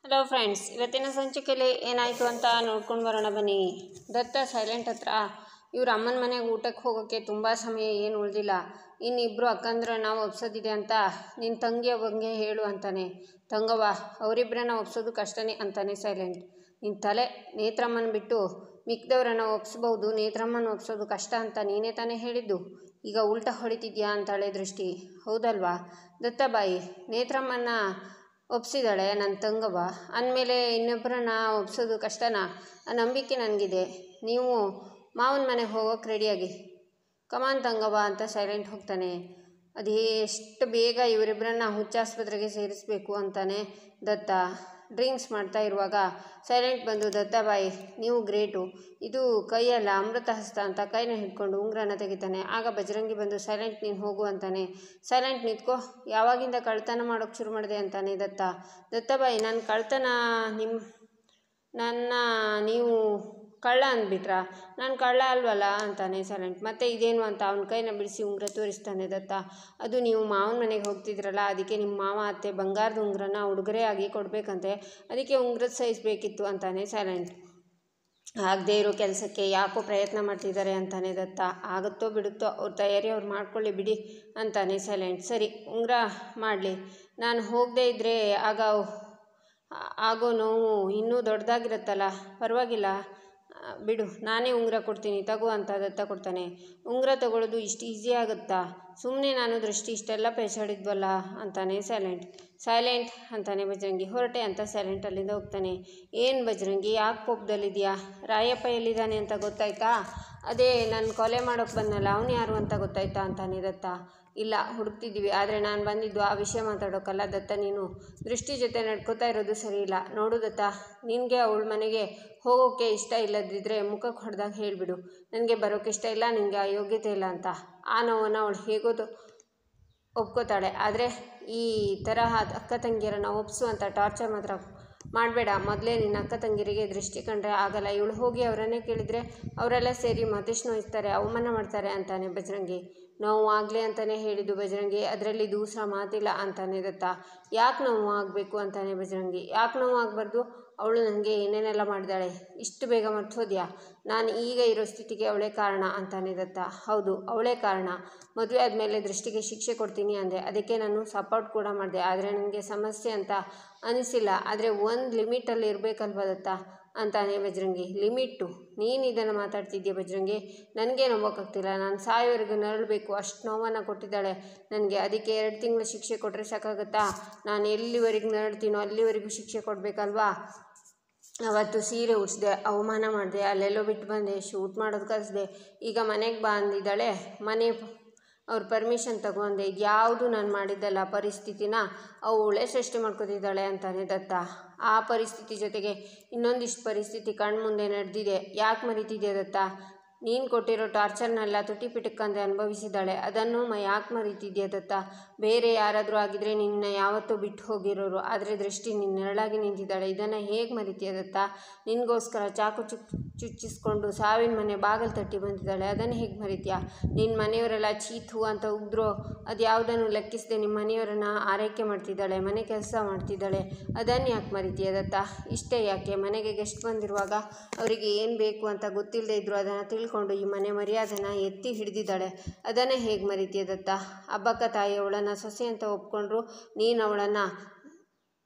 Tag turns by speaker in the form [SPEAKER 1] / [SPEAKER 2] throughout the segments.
[SPEAKER 1] Hello friends, ಇವತ್ತಿನ ಸಂಚಿಕೆಯಲ್ಲಿ ಏನಾಯಿತು ಅಂತ ನೋಡ್ಕೊಂಡು ಬರೋಣ ಬನ್ನಿ. ದತ್ತ ಸೈಲೆಂಟ್ ಹತ್ರ ಇವ್ರ ಅಮ್ಮನ ಮನೆಗೆ ಊಟಕ್ಕೆ ಹೋಗೋಕ್ಕೆ ತುಂಬ ಸಮಯ ಏನು ಉಳಿದಿಲ್ಲ, ಇನ್ನಿಬ್ಬರು ಅಕ್ಕಂದ್ರನ್ನ ಒಪ್ಸೋದಿದೆ ಅಂತ ನಿನ್ನ ತಂಗಿ ಬಗ್ಗೆ ಹೇಳು ಅಂತಾನೆ. ತಂಗವ್ವ, ಅವರಿಬ್ಬರನ್ನ ಒಪ್ಸೋದು ಕಷ್ಟನೇ ಅಂತಾನೆ ಸೈಲೆಂಟ್. ನಿನ್ನ ತಲೆ, ನೇತ್ರಮ್ಮನ ಬಿಟ್ಟು ಮಿಕ್ದವ್ರನ್ನ ಒಪ್ಸ್ಬೋದು, ನೇತ್ರಮ್ಮನ ಒಪ್ಸೋದು ಕಷ್ಟ ಅಂತ ನೀನೇ ತಾನೇ ಹೇಳಿದ್ದು. ಈಗ ಉಲ್ಟಾ ಹೊಡಿತಿದ್ಯಾ ಅಂತಾಳೆ ದೃಷ್ಟಿ. ಹೌದಲ್ವಾ ದತ್ತಬಾಯಿ, ನೇತ್ರಮ್ಮನ ಒಪ್ಸಿದಾಳೆ ನನ್ನ ತಂಗವ್ವ ಅಂದಮೇಲೆ ಇನ್ನೊಬ್ಬರನ್ನ ಒಪ್ಸೋದು ಕಷ್ಟನಾ? ಆ ನಂಬಿಕೆ ನನಗಿದೆ. ನೀವು ಮಾವನ ಮನೆಗೆ ಹೋಗೋಕೆ ರೆಡಿಯಾಗಿ. ಕಮಾನ್ ತಂಗವ್ವ ಅಂತ ಸೈಲೆಂಟ್ ಹೋಗ್ತಾನೆ. ಅದು ಎಷ್ಟು ಬೇಗ ಇವರಿಬ್ಬರನ್ನ ಹುಚ್ಚಾಸ್ಪತ್ರೆಗೆ ಸೇರಿಸಬೇಕು ಅಂತಾನೆ ದತ್ತ. ಡ್ರಿಂಕ್ಸ್ ಮಾಡ್ತಾ ಇರುವಾಗ ಸೈಲೆಂಟ್ ಬಂದು, ದತ್ತಬಾಯಿ ನೀವು ಗ್ರೇಟು, ಇದು ಕೈಯಲ್ಲ ಅಮೃತ ಹಸ್ತ ಅಂತ ಕೈನ ಹಿಡ್ಕೊಂಡು ಉಂಗ್ರನ ತೆಗಿತಾನೆ. ಆಗ ಬಜರಂಗಿ ಬಂದು, ಸೈಲೆಂಟ್ ನೀನು ಹೋಗು ಅಂತಾನೆ. ಸೈಲೆಂಟ್ ನಿಂತ್ಕೋ, ಯಾವಾಗಿಂದ ಕಳ್ತನ ಮಾಡೋಕ್ಕೆ ಶುರು ಮಾಡಿದೆ ಅಂತಾನೆ ದತ್ತ. ದತ್ತಬಾಯಿ, ನನ್ನ ಕಳ್ತನ ನನ್ನ ನೀವು ಕಳ್ಳ ಅಂದ್ಬಿಟ್ರಾ? ನಾನು ಕಳ್ಳ ಅಲ್ವಲ್ಲ ಅಂತಾನೆ ಸೈಲೆಂಟ್. ಮತ್ತೆ ಇದೇನು ಅಂತ ಅವನ ಕೈನ ಬಿಡಿಸಿ ಉಂಗ್ರ ತೋರಿಸ್ತಾನೆ ದತ್ತ. ಅದು ನೀವು ಮಾವನ ಮನೆಗೆ ಹೋಗ್ತಿದ್ರಲ್ಲ, ಅದಕ್ಕೆ ನಿಮ್ಮ ಮಾವ ಅತ್ತೆ ಬಂಗಾರದ ಉಂಗ್ರನ ಉಡುಗೊರೆಯಾಗಿ ಕೊಡಬೇಕಂತೆ, ಅದಕ್ಕೆ ಉಂಗ್ರದ ಸೈಜ್ ಬೇಕಿತ್ತು ಅಂತಾನೆ ಸೈಲೆಂಟ್. ಆಗದೇ ಇರೋ ಕೆಲಸಕ್ಕೆ ಯಾಕೋ ಪ್ರಯತ್ನ ಮಾಡ್ತಿದ್ದಾರೆ ಅಂತಾನೆ ದತ್ತ. ಆಗುತ್ತೋ ಬಿಡುತ್ತೋ ಅವ್ರ ತಯಾರಿ ಅವ್ರು ಮಾಡ್ಕೊಳ್ಳಿ ಬಿಡಿ ಅಂತಾನೆ ಸೈಲೆಂಟ್. ಸರಿ, ಉಂಗ್ರ ಮಾಡಲಿ, ನಾನು ಹೋಗದೇ ಇದ್ದರೆ ಆಗೋ ನೋವು ಇನ್ನೂ ದೊಡ್ಡದಾಗಿರುತ್ತಲ್ಲ, ಪರವಾಗಿಲ್ಲ ಬಿಡು, ನಾನೇ ಉಂಗ್ರ ಕೊಡ್ತೀನಿ ತಗೋ ಅಂತ ದತ್ತ ಕೊಡ್ತಾನೆ. ಉಂಗ್ರ ತಗೊಳ್ಳೋದು ಇಷ್ಟು ಈಸಿ ಆಗುತ್ತಾ? ಸುಮ್ಮನೆ ನಾನು ದೃಷ್ಟಿ ಇಷ್ಟೆಲ್ಲ ಪೇಚಾಡಿದ್ವಲ್ಲ ಅಂತಾನೆ ಸೈಲೆಂಟ್. ಸೈಲೆಂಟ್ ಅಂತಾನೆ ಬಜರಂಗಿ. ಹೊರಟೆ ಅಂತ ಸೈಲೆಂಟ್ ಅಲ್ಲಿಂದ ಹೋಗ್ತಾನೆ. ಏನು ಬಜರಂಗಿ, ಯಾಕೆ ಕೋಪದಲ್ಲಿದೆಯಾ? ರಾಯಪ್ಪ ಎಲ್ಲಿದ್ದಾನೆ ಅಂತ ಗೊತ್ತಾಯ್ತಾ? ಅದೇ ನನ್ನ ಕೊಲೆ ಮಾಡೋಕ್ಕೆ ಬಂದನಲ್ಲ, ಅವನು ಯಾರು ಅಂತ ಗೊತ್ತಾಯ್ತಾ ಅಂತಾನೆ ದತ್ತ. ಇಲ್ಲ, ಹುಡುಕ್ತಿದ್ದೀವಿ, ಆದರೆ ನಾನು ಬಂದಿದ್ದು ಆ ವಿಷಯ ಮಾತಾಡೋಕ್ಕಲ್ಲ ದತ್ತ. ನೀನು ದೃಷ್ಟಿ ಜೊತೆ ನಡ್ಕೋತಾ ಇರೋದು ಸರಿ ಇಲ್ಲ ನೋಡು ದತ್ತ. ನಿನಗೆ ಅವಳ ಮನೆಗೆ ಹೋಗೋಕ್ಕೆ ಇಷ್ಟ ಇಲ್ಲದಿದ್ದರೆ ಮುಖಕ್ಕೆ ಹೊಡೆದಾಗ ಹೇಳಿಬಿಡು, ನನಗೆ ಬರೋಕ್ಕೆ ಇಷ್ಟ ಇಲ್ಲ, ನಿನಗೆ ಆ ಯೋಗ್ಯತೆ ಇಲ್ಲ ಅಂತ. ಆ ನೋವನ್ನು ಅವಳು ಹೇಗೋದು ಒಪ್ಕೋತಾಳೆ. ಆದರೆ ಈ ತರಹ ಅಕ್ಕ ತಂಗಿಯರನ್ನು ಒಪ್ಸು ಅಂತ ಟಾರ್ಚರ್ ಮಾತ್ರ ಮಾಡಬೇಡ. ಮೊದಲೇ ನಿನ್ನ ಅಕ್ಕ ತಂಗಿರಿಗೆ ದೃಷ್ಟಿ ಕಂಡ್ರೆ ಆಗಲ್ಲ, ಇವಳು ಹೋಗಿ ಅವರನ್ನೇ ಕೇಳಿದರೆ ಅವರೆಲ್ಲ ಸೇರಿ ಮತೇಶ್ ನೋಯಿಸ್ತಾರೆ, ಅವಮಾನ ಮಾಡ್ತಾರೆ ಅಂತಾನೆ ಬಜರಂಗಿ. ನೋವು ಆಗಲಿ ಅಂತಲೇ ಹೇಳಿದ್ದು ಬಜರಂಗಿ, ಅದರಲ್ಲಿ ದೂಸರ ಮಾತಿಲ್ಲ ಅಂತಾನೆ ದತ್ತ. ಯಾಕೆ ನೋವು ಆಗಬೇಕು ಅಂತಾನೆ ಬಜರಂಗಿ. ಯಾಕೆ ನೋವು ಆಗಬಾರ್ದು? ಅವಳು ನನಗೆ ಏನೇನೆಲ್ಲ ಮಾಡಿದಾಳೆ, ಇಷ್ಟು ಬೇಗ ಮರ್ತೋದ್ಯಾ? ನಾನು ಈಗ ಇರೋ ಸ್ಥಿತಿಗೆ ಅವಳೇ ಕಾರಣ ಅಂತಾನೆ ದತ್ತ. ಹೌದು, ಅವಳೇ ಕಾರಣ. ಮದುವೆ ಆದಮೇಲೆ ದೃಷ್ಟಿಗೆ ಶಿಕ್ಷೆ ಕೊಡ್ತೀನಿ ಅಂದೆ, ಅದಕ್ಕೆ ನಾನು ಸಪೋರ್ಟ್ ಕೂಡ ಮಾಡಿದೆ, ಆದರೆ ನನಗೆ ಸಮಸ್ಯೆ ಅಂತ ಅನಿಸಿಲ್ಲ. ಆದರೆ ಒಂದು ಲಿಮಿಟಲ್ಲಿ ಇರಬೇಕಲ್ವ ದತ್ತ ಅಂತಾನೆ ಬಜರಂಗಿ. ಲಿಮಿಟ್ಟು? ನೀನು ಇದನ್ನು ಮಾತಾಡ್ತಿದ್ದೀಯ ಬಜರಂಗಿ? ನನಗೆ ನೋವೋಕ್ಕಾಗ್ತಿಲ್ಲ, ನಾನು ಸಾಯೋವರೆಗೂ ನರಳಬೇಕು, ಅಷ್ಟು ನೋವನ್ನು ಕೊಟ್ಟಿದ್ದಾಳೆ ನನಗೆ, ಅದಕ್ಕೆ 2 ತಿಂಗಳು ಶಿಕ್ಷೆ ಕೊಟ್ಟರೆ ಸಾಕಾಗುತ್ತಾ? ನಾನು ಎಲ್ಲಿವರೆಗೂ ನರಳ್ತೀನೋ ಅಲ್ಲಿವರೆಗೂ ಶಿಕ್ಷೆ ಕೊಡಬೇಕಲ್ವಾ? ಅವತ್ತು ಸೀರೆ ಉಡಿಸ್ದೆ, ಅವಮಾನ ಮಾಡಿದೆ, ಅಲ್ಲೆಲ್ಲೋ ಬಿಟ್ಟು ಬಂದೆ, ಶೂಟ್ ಮಾಡೋದು ಕಲಿಸ್ದೆ, ಈಗ ಮನೆಗೆ ಬಾ ಅಂದಿದ್ದಾಳೆ, ಅವ್ರ ಪರ್ಮಿಷನ್ ತಗೊಂಡೆ, ಇದು ಯಾವುದು ನಾನು ಮಾಡಿದ್ದಲ್ಲ. ಪರಿಸ್ಥಿತಿನ ಅವಳೇ ಸೃಷ್ಟಿ ಮಾಡ್ಕೊತಿದ್ದಾಳೆ ಅಂತಾನೆ ದತ್ತ. ಆ ಪರಿಸ್ಥಿತಿ ಜೊತೆಗೆ ಇನ್ನೊಂದಿಷ್ಟು ಪರಿಸ್ಥಿತಿ ಕಣ್ಮುಂದೆ ನಡೆದಿದೆ, ಯಾಕೆ ಮರಿತಿದ್ಯಾ ದತ್ತ? ನೀನು ಕೊಟ್ಟಿರೋ ಟಾರ್ಚರ್ನೆಲ್ಲ ತುಟಿಪಿಟಕ್ಕಂದೆ ಅನುಭವಿಸಿದ್ದಾಳೆ, ಅದನ್ನು ಯಾಕೆ ಮರಿತಿದ್ಯಾ ದತ್ತ? ಬೇರೆ ಯಾರಾದರೂ ಆಗಿದ್ದರೆ ನಿನ್ನ ಯಾವತ್ತೂ ಬಿಟ್ಟು ಹೋಗಿರೋರು, ಆದರೆ ದೃಷ್ಟಿ ನಿನ್ನ ನೆರಳಾಗಿ ನಿಂತಿದ್ದಾಳೆ, ಇದನ್ನು ಹೇಗೆ ಮರಿತೀಯ ದತ್ತ? ನಿನಗೋಸ್ಕರ ಚಾಕು ಚುಚ್ಚಿಸ್ಕೊಂಡು ಸಾವಿನ ಮನೆ ಬಾಗಿಲು ತಟ್ಟಿ ಬಂದಿದ್ದಾಳೆ, ಅದನ್ನು ಹೇಗೆ ಮರಿತೀಯಾ? ನಿನ್ನ ಮನೆಯವರೆಲ್ಲ ಚೀತು ಅಂತ ಉಗಿದ್ರೋ ಅದು ಯಾವುದನ್ನು ಲೆಕ್ಕಿಸದೆ ನಿಮ್ಮ ಮನೆಯವರನ್ನು ಆರೈಕೆ ಮಾಡ್ತಿದ್ದಾಳೆ, ಮನೆ ಕೆಲಸ ಮಾಡ್ತಿದ್ದಾಳೆ, ಅದನ್ನು ಯಾಕೆ ಮರಿತೀಯ ದತ್ತ? ಇಷ್ಟೇ ಯಾಕೆ? ಮನೆಗೆ ಗೆಸ್ಟ್ ಬಂದಿರುವಾಗ ಅವರಿಗೆ ಏನು ಬೇಕು ಅಂತ ಗೊತ್ತಿಲ್ಲದೆ ಇದ್ದರೂ ಅದನ್ನು ತಿಳ್ಕೊಂಡು ಈ ಮನೆ ಮರ್ಯಾದೆನ ಎತ್ತಿ ಹಿಡಿದಿದ್ದಾಳೆ, ಅದನ್ನೇ ಹೇಗೆ ಮರಿತೀಯ ದತ್ತ? ಹಬ್ಬಕ್ಕ ತಾಯಿ ಅವಳನ್ನು ಸೊಸೆ ಅಂತ ಒಪ್ಕೊಂಡ್ರು, ನೀನು ಅವಳನ್ನು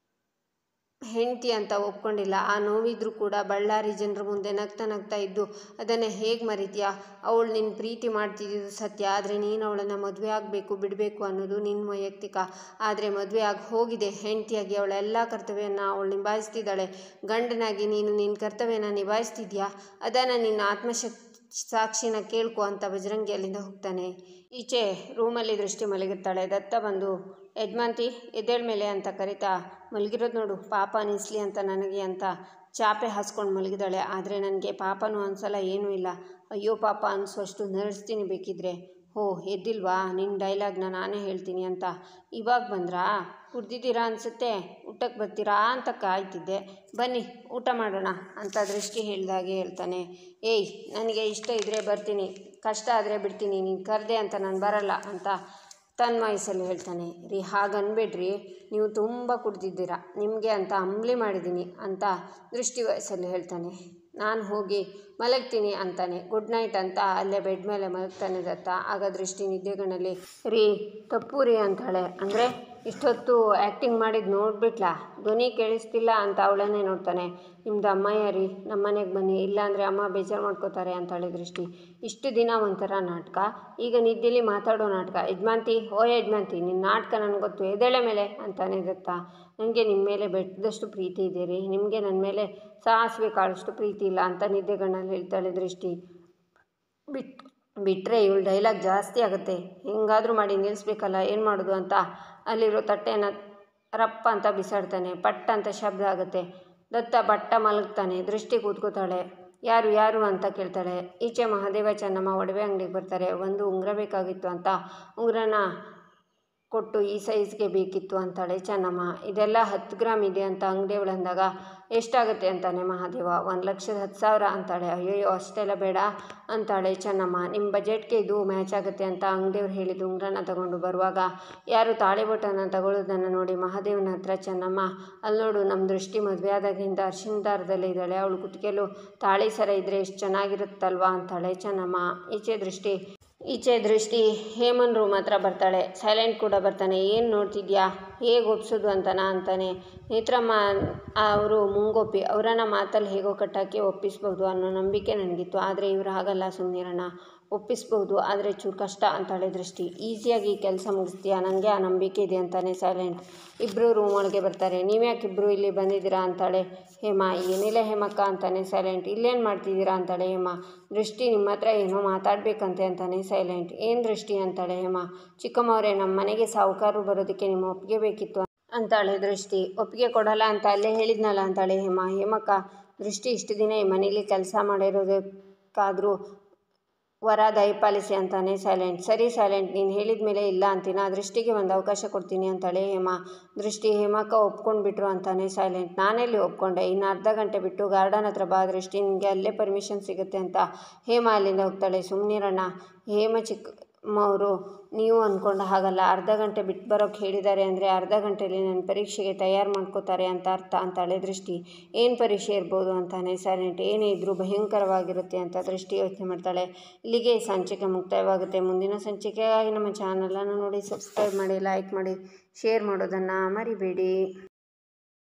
[SPEAKER 1] ಹೆಂಡತಿ ಅಂತ ಒಪ್ಕೊಂಡಿಲ್ಲ. ಆ ನೋವಿದ್ರೂ ಕೂಡ ಬಳ್ಳಾರಿ ಜನರ ಮುಂದೆ ನಗ್ತಾ ಇದ್ದು ಅದನ್ನೇ ಹೇಗೆ ಮರಿತೀಯಾ? ಅವಳು ನಿನ್ನ ಪ್ರೀತಿ ಮಾಡ್ತಿದ್ದು ಸತ್ಯ, ಆದರೆ ನೀನು ಅವಳನ್ನು ಮದುವೆ ಆಗಬೇಕು ಬಿಡಬೇಕು ಅನ್ನೋದು ನಿನ್ನ ವೈಯಕ್ತಿಕ. ಆದರೆ ಮದುವೆ ಆಗಿ ಹೋಗಿದೆ, ಹೆಂಡತಿಯಾಗಿ ಅವಳ ಎಲ್ಲ ಕರ್ತವ್ಯನ ಅವಳು ನಿಭಾಯಿಸ್ತಿದ್ದಾಳೆ, ಗಂಡನಾಗಿ ನೀನು ನಿನ್ನ ಕರ್ತವ್ಯನ ನಿಭಾಯಿಸ್ತಿದ್ಯಾ? ಅದನ್ನು ನಿನ್ನ ಸಾಕ್ಷಿನ ಕೇಳ್ಕೊ ಅಂತ ಬಜರಂಗಿ ಅಲ್ಲಿಂದ ಹೋಗ್ತಾನೆ. ಈಚೆ ರೂಮಲ್ಲಿ ದೃಷ್ಟಿ ಮಲಗಿರ್ತಾಳೆ. ದತ್ತ ಬಂದು, ಯಜಮಾನ್ತಿ ಎದ್ದೇಳ ಮೇಲೆ ಅಂತ ಕರಿತಾ, ಮಲಗಿರೋದು ನೋಡು, ಪಾಪ ಅನಿಸ್ಲಿ ಅಂತ ನನಗೆ ಅಂತ ಚಾಪೆ ಹಾಸ್ಕೊಂಡು ಮಲಗಿದಾಳೆ. ಆದರೆ ನನಗೆ ಪಾಪನೂ ಅನಿಸಲ್ಲ, ಏನೂ ಇಲ್ಲ. ಅಯ್ಯೋ ಪಾಪ ಅನಿಸೋಷ್ಟು ನರಳಿಸ್ತೀನಿ ಬೇಕಿದ್ರೆ. ಓ ಎದ್ದಿಲ್ವಾ? ನಿನ್ನ ಡೈಲಾಗ್ನ ನಾನೇ ಹೇಳ್ತೀನಿ ಅಂತ ಇವಾಗ ಬಂದ್ರಾ? ಕುಡ್ದಿದ್ದೀರಾ ಅನಿಸುತ್ತೆ, ಊಟಕ್ಕೆ ಬರ್ತೀರಾ ಅಂತ ಕಾಯ್ತಿದ್ದೆ, ಬನ್ನಿ ಊಟ ಮಾಡೋಣ ಅಂತ ದೃಷ್ಟಿ ಹೇಳಿದಾಗೆ ಹೇಳ್ತಾನೆ. ಏಯ್, ನನಗೆ ಇಷ್ಟ ಇದ್ದರೆ ಬರ್ತೀನಿ, ಕಷ್ಟ ಆದರೆ ಬಿಡ್ತೀನಿ, ನೀನು ಕರೆದೆ ಅಂತ ನಾನು ಬರಲ್ಲ ಅಂತ ತನ್ನ ವಾಯ್ಸಲ್ಲಿ ಹೇಳ್ತಾನೆ, ರೀ ಹಾಗನ್ಬೇಡ್ರಿ, ನೀವು ತುಂಬ ಕುಡ್ದಿದ್ದೀರಾ, ನಿಮಗೆ ಅಂತ ಅಂಬ್ಲಿ ಮಾಡಿದ್ದೀನಿ ಅಂತ ದೃಷ್ಟಿ ವಾಯ್ಸಲ್ಲಿ ಹೇಳ್ತಾನೆ. ನಾನು ಹೋಗಿ ಮಲಗ್ತೀನಿ ಅಂತಾನೆ. ಗುಡ್ ನೈಟ್ ಅಂತ ಅಲ್ಲೇ ಬೆಡ್ ಮೇಲೆ ಮಲಗ್ತಾನೆ ದತ್ತ. ಆಗ ದೃಷ್ಟಿ ನಿದ್ದೆಗಣ್ಣಲ್ಲಿ, ರೀ ತಪ್ಪು ರೀ ಅಂತಾಳೆ. ಅಂದರೆ ಇಷ್ಟೊತ್ತು ಆ್ಯಕ್ಟಿಂಗ್ ಮಾಡಿದ್ದು ನೋಡ್ಬಿಟ್ಲಾ, ಧ್ವನಿ ಕೇಳಿಸ್ತಿಲ್ಲ ಅಂತ ಅವಳನ್ನೇ ನೋಡ್ತಾನೆ. ನಿಮ್ದು ಅಮ್ಮಯ್ಯ ರೀ, ನಮ್ಮ ಮನೆಗೆ ಬನ್ನಿ, ಇಲ್ಲಾಂದರೆ ಅಮ್ಮ ಬೇಜಾರು ಮಾಡ್ಕೋತಾರೆ ಅಂತಾಳೆ ದೃಷ್ಟಿ. ಇಷ್ಟು ದಿನ ಒಂಥರ ನಾಟಕ, ಈಗ ನಿದ್ದೆಲಿ ಮಾತಾಡೋ ನಾಟಕ. ಯಜಮಾನ್ತಿ, ಓ ಯಜಮಾನ್ತಿ, ನಿನ್ನ ನಾಟಕ ನನಗೆ ಗೊತ್ತು, ಎದ್ದೇಳೆ ಮೇಲೆ ಅಂತಾನೆ ದತ್ತ. ನನಗೆ ನಿಮ್ಮ ಮೇಲೆ ಬೆಟ್ಟದಷ್ಟು ಪ್ರೀತಿ ಇದೆ ರೀ, ನಿಮಗೆ ನನ್ನ ಮೇಲೆ ಸಾಸಿವೆ ಕಾಳಷ್ಟು ಪ್ರೀತಿ ಇಲ್ಲ ಅಂತ ನಿದ್ದೆಗಣ್ಣಲ್ಲಿ ಹೇಳ್ತಾಳೆ ದೃಷ್ಟಿ. ಬಿಟ್ಟರೆ ಇವಳು ಡೈಲಾಗ್ ಜಾಸ್ತಿ ಆಗುತ್ತೆ, ಹೆಂಗಾದರೂ ಮಾಡಿ ನಿಲ್ಲಿಸ್ಬೇಕಲ್ಲ, ಏನು ಮಾಡೋದು ಅಂತ ಅಲ್ಲಿರೋ ತಟ್ಟೆನ ರಪ್ಪ ಅಂತ ಬಿಸಾಡ್ತಾನೆ. ಪಟ್ ಅಂತ ಶಬ್ದ ಆಗುತ್ತೆ. ದತ್ತ ಬಟ್ಟ ಮಲಗ್ತಾನೆ. ದೃಷ್ಟಿ ಕೂತ್ಕೋತಾಳೆ. ಯಾರು ಯಾರು ಅಂತ ಕೇಳ್ತಾಳೆ. ಈಚೆ ಮಹಾದೇವ ಚೆನ್ನಮ್ಮ ಒಡವೆ ಅಂಗಡಿಗೆ ಬರ್ತಾರೆ. ಒಂದು ಉಂಗುರ ಬೇಕಾಗಿತ್ತು ಅಂತ ಉಂಗುರನ ಕೊಟ್ಟು, ಈ ಸೈಜ್ಗೆ ಬೇಕಿತ್ತು ಅಂತಾಳೆ ಚೆನ್ನಮ್ಮ. ಇದೆಲ್ಲ 10 ಗ್ರಾಮ್ ಇದೆ ಅಂತ ಅಂಗಡಿಯವಳು ಅಂದಾಗ, ಎಷ್ಟಾಗುತ್ತೆ ಅಂತಾನೆ ಮಹಾದೇವ. 1,10,000 ಅಂತಾಳೆ. ಅಯ್ಯಯ್ಯೋ ಅಷ್ಟೆಲ್ಲ ಬೇಡ ಅಂತಾಳೆ ಚೆನ್ನಮ್ಮ. ನಿಮ್ಮ ಬಜೆಟ್ಗೆ ಇದು ಮ್ಯಾಚ್ ಆಗುತ್ತೆ ಅಂತ ಅಂಗಡಿಯವ್ರು ಹೇಳಿದ್ದು ಉಂಗುರನ ತಗೊಂಡು ಬರುವಾಗ ಯಾರು ತಾಳಿ ಬೊಟ್ಟನ್ನು ತಗೊಳ್ಳೋದನ್ನು ನೋಡಿ ಮಹಾದೇವನ ಹತ್ರ ಚೆನ್ನಮ್ಮ, ಅಲ್ಲಿ ನೋಡು, ನಮ್ಮ ದೃಷ್ಟಿ ಮದುವೆ ಆದಾಗಿಂದ ಅರ್ಶಿನ ದಾರದಲ್ಲೇ ಇದ್ದಾಳೆ, ಅವಳು ಕುತ್ತಿಗೆಲ್ಲೂ ತಾಳಿ ಸರ ಇದ್ದರೆ ಎಷ್ಟು ಚೆನ್ನಾಗಿರುತ್ತಲ್ವಾ ಅಂತಾಳೆ ಚೆನ್ನಮ್ಮ. ಈಚೆ ದೃಷ್ಟಿ ಹೇಮನ್ ರೂಮ್ ಹತ್ರ ಬರ್ತಾಳೆ. ಸೈಲೆಂಟ್ ಕೂಡ ಬರ್ತಾನೆ. ಏನು ನೋಡ್ತಿದ್ಯಾ, ಹೇಗೆ ಒಪ್ಸೋದು ಅಂತಾನೆ. ನೇತ್ರಮ್ಮ ಅವರು ಮುಂಗೋಪಿ, ಅವರನ್ನು ಮಾತಲ್ಲಿ ಹೇಗೋ ಕಟ್ಟಾಕಿ ಒಪ್ಪಿಸ್ಬೋದು ಅನ್ನೋ ನಂಬಿಕೆ ನನಗಿತ್ತು, ಆದರೆ ಇವರು ಹಾಗಲ್ಲ, ಸುಮ್ಮನಿರಣ್ಣ, ಒಪ್ಪಿಸ್ಬೋದು, ಆದರೆ ಚೂರು ಕಷ್ಟ ಅಂತಾಳೆ ದೃಷ್ಟಿ. ಈಸಿಯಾಗಿ ಕೆಲಸ ಮುಗಿಸ್ತೀಯಾ, ನನಗೆ ಆ ನಂಬಿಕೆ ಇದೆ ಅಂತಾನೆ ಸೈಲೆಂಟ್. ಇಬ್ಬರು ರೂಮ್ ಒಳಗೆ ಬರ್ತಾರೆ. ನೀವ್ಯಾಕೆ ಇಬ್ಬರು ಇಲ್ಲಿ ಬಂದಿದ್ದೀರಾ ಅಂತಾಳೆ ಹೇಮ. ಏನಿಲ್ಲ ಹೇಮಕ್ಕ ಅಂತಾನೆ ಸೈಲೆಂಟ್. ಇಲ್ಲೇನು ಮಾಡ್ತಿದ್ದೀರಾ ಅಂತಾಳೆ ಹೇಮ. ದೃಷ್ಟಿ ನಿಮ್ಮ ಹತ್ರ ಏನೋ ಮಾತಾಡಬೇಕಂತೆ ಅಂತಾನೆ ಸೈಲೆಂಟ್. ಏನು ದೃಷ್ಟಿ ಅಂತಾಳೆ ಹೇಮ. ಚಿಕ್ಕಮ್ಮವರೇ, ನಮ್ಮ ಮನೆಗೆ ಸಾಹುಕಾರರು ಬರೋದಕ್ಕೆ ನಿಮ್ಮ ಒಪ್ಪಿಗೆ ಬೇಕಿತ್ತು ಅಂತಾಳೆ ದೃಷ್ಟಿ. ಒಪ್ಪಿಗೆ ಕೊಡಲ್ಲ ಅಂತ ಅಲ್ಲೇ ಹೇಳಿದ್ನಲ್ಲ ಅಂತಾಳೆ ಹೇಮ. ಹೇಮಕ್ಕ, ದೃಷ್ಟಿ ಇಷ್ಟು ದಿನ ಈ ಮನೇಲಿ ಕೆಲಸ ಮಾಡಿರೋದಕ್ಕಾದರೂ ವರ ದಯಪಾಲಿಸಿ ಅಂತಾನೆ ಸೈಲೆಂಟ್. ಸರಿ ಸೈಲೆಂಟ್, ನೀನು ಹೇಳಿದ ಮೇಲೆ ಇಲ್ಲ ಅಂತೀನ, ದೃಷ್ಟಿಗೆ ಒಂದು ಅವಕಾಶ ಕೊಡ್ತೀನಿ ಅಂತಾಳೆ ಹೇಮ. ದೃಷ್ಟಿ, ಹೇಮಕ್ಕ ಒಪ್ಕೊಂಡ್ಬಿಟ್ರು ಅಂತಾನೆ ಸೈಲೆಂಟ್. ನಾನೆಲ್ಲಿ ಒಪ್ಕೊಂಡೆ, ಇನ್ನು ಅರ್ಧ ಗಂಟೆ ಬಿಟ್ಟು ಗಾರ್ಡನ್ ಹತ್ರ ಬಾ ದೃಷ್ಟಿ, ನಿನಗೆ ಅಲ್ಲೇ ಪರ್ಮಿಷನ್ ಸಿಗುತ್ತೆ ಅಂತ ಹೇಮ ಅಲ್ಲಿಂದ ಹೋಗ್ತಾಳೆ. ಸುಮ್ಮನಿರಣ್ಣ ಹೇಮ, ಚಿಕ್ಕಮ್ಮವರು ನೀವು ಅಂದ್ಕೊಂಡ ಹಾಗಲ್ಲ, ಅರ್ಧ ಗಂಟೆ ಬಿಟ್ಟು ಬರೋಕ್ಕೆ ಹೇಳಿದ್ದಾರೆ ಅಂದರೆ ಅರ್ಧ ಗಂಟೆಯಲ್ಲಿ ನನ್ನ ಪರೀಕ್ಷೆಗೆ ತಯಾರು ಮಾಡ್ಕೋತಾರೆ ಅಂತ ಅರ್ಥ ಅಂತಾಳೆ ದೃಷ್ಟಿ. ಏನು ಪರೀಕ್ಷೆ ಇರ್ಬೋದು ಅಂತಾನೆ ಸೈಲೆಂಟ್. ಏನೇ ಇದ್ರೂ ಭಯಂಕರವಾಗಿರುತ್ತೆ ಅಂತ ದೃಷ್ಟಿ ಯೋಚನೆ ಮಾಡ್ತಾಳೆ. ಇಲ್ಲಿಗೆ ಸಂಚಿಕೆ ಮುಕ್ತಾಯವಾಗುತ್ತೆ. ಮುಂದಿನ ಸಂಚಿಕೆಗಾಗಿ ನಮ್ಮ ಚಾನಲನ್ನು ನೋಡಿ, ಸಬ್ಸ್ಕ್ರೈಬ್ ಮಾಡಿ, ಲೈಕ್ ಮಾಡಿ, ಶೇರ್ ಮಾಡೋದನ್ನು ಮರಿಬೇಡಿ.